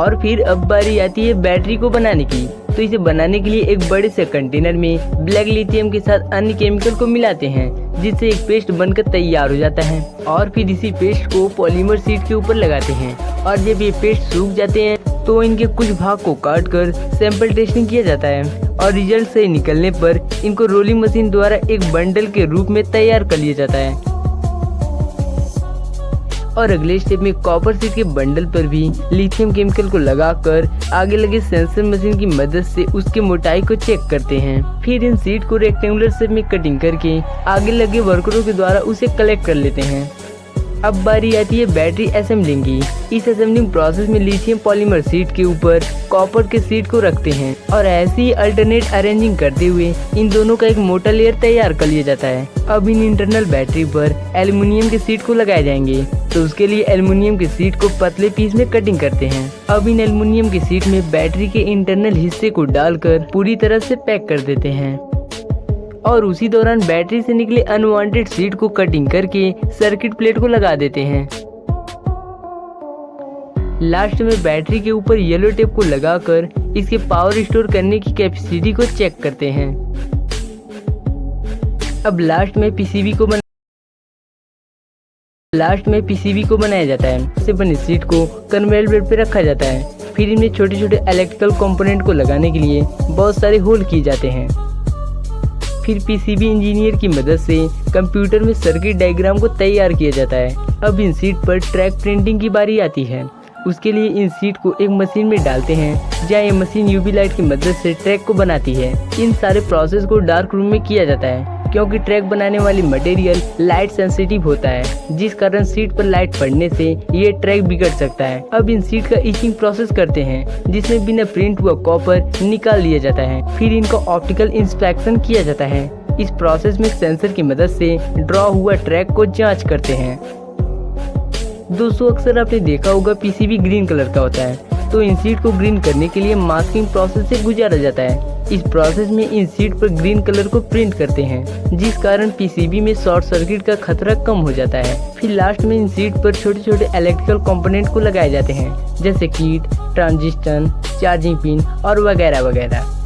और फिर अब बारी आती है बैटरी को बनाने की। तो इसे बनाने के लिए एक बड़े से कंटेनर में ब्लैक लिथियम के साथ अन्य केमिकल को मिलाते हैं, जिससे एक पेस्ट बनकर तैयार हो जाता है। और फिर इसी पेस्ट को पॉलीमर शीट के ऊपर लगाते हैं और जब ये पेस्ट सूख जाते हैं तो इनके कुछ भाग को काट कर सैंपल टेस्टिंग किया जाता है और रिजल्ट सही निकलने पर इनको रोलिंग मशीन द्वारा एक बंडल के रूप में तैयार कर लिया जाता है। और अगले स्टेप में कॉपर शीट के बंडल पर भी लिथियम केमिकल को लगाकर आगे लगे सेंसर मशीन की मदद से उसकी मोटाई को चेक करते हैं। फिर इन शीट को रेक्टेंगुलर शेप में कटिंग करके आगे लगे वर्करों के द्वारा उसे कलेक्ट कर लेते हैं। अब बारी आती है बैटरी असेंबलिंग की। इस असेंबलिंग प्रोसेस में लिथियम पॉलीमर शीट के ऊपर कॉपर के शीट को रखते हैं और ऐसे ही अल्टरनेट अरेंजिंग करते हुए इन दोनों का एक मोटा लेयर तैयार कर लिया जाता है। अब इन इंटरनल बैटरी पर एल्युमिनियम के शीट को लगाए जाएंगे, तो उसके लिए एल्युमिनियम के शीट को पतले पीस में कटिंग करते हैं। अब इन एल्युमिनियम के शीट में बैटरी के इंटरनल हिस्से को डालकर पूरी तरह से पैक कर देते हैं और उसी दौरान बैटरी से निकले अनवांटेड शीट को कटिंग करके सर्किट प्लेट को लगा देते हैं। लास्ट में बैटरी के ऊपर येलो टेप को लगाकर इसके पावर स्टोर करने की कैपेसिटी को चेक करते हैं। अब लास्ट में पीसीबी को बनाया जाता है। इससे बने शीट को कन्वेयर बेल्ट पे रखा जाता है। फिर इनमें छोटे छोटे इलेक्ट्रिकल कंपोनेंट को लगाने के लिए बहुत सारे होल किए जाते हैं। फिर पीसीबी इंजीनियर की मदद से कंप्यूटर में सर्किट डायग्राम को तैयार किया जाता है। अब इन शीट पर ट्रैक प्रिंटिंग की बारी आती है। उसके लिए इन शीट को एक मशीन में डालते हैं जहाँ ये मशीन यूवी लाइट की मदद से ट्रैक को बनाती है। इन सारे प्रोसेस को डार्क रूम में किया जाता है क्योंकि ट्रैक बनाने वाली मटेरियल लाइट सेंसिटिव होता है, जिस कारण शीट पर लाइट पड़ने से ये ट्रैक बिगड़ सकता है। अब इन शीट का इचिंग प्रोसेस करते हैं जिसमें बिना प्रिंट हुआ कॉपर निकाल लिया जाता है। फिर इनका ऑप्टिकल इंस्पेक्शन किया जाता है। इस प्रोसेस में सेंसर की मदद से ड्रॉ हुआ ट्रैक को जांच करते हैं। दोस्तों अक्सर आपने देखा होगा पीसीबी ग्रीन कलर का होता है, तो इन शीट को ग्रीन करने के लिए मास्किंग प्रोसेस से गुजारा जाता है। इस प्रोसेस में इन शीट पर ग्रीन कलर को प्रिंट करते हैं, जिस कारण पीसीबी में शॉर्ट सर्किट का खतरा कम हो जाता है। फिर लास्ट में इन शीट पर छोटे छोटे इलेक्ट्रिकल कंपोनेंट को लगाए जाते हैं, जैसे कीट, ट्रांजिस्टर, चार्जिंग पिन और वगैरह वगैरह।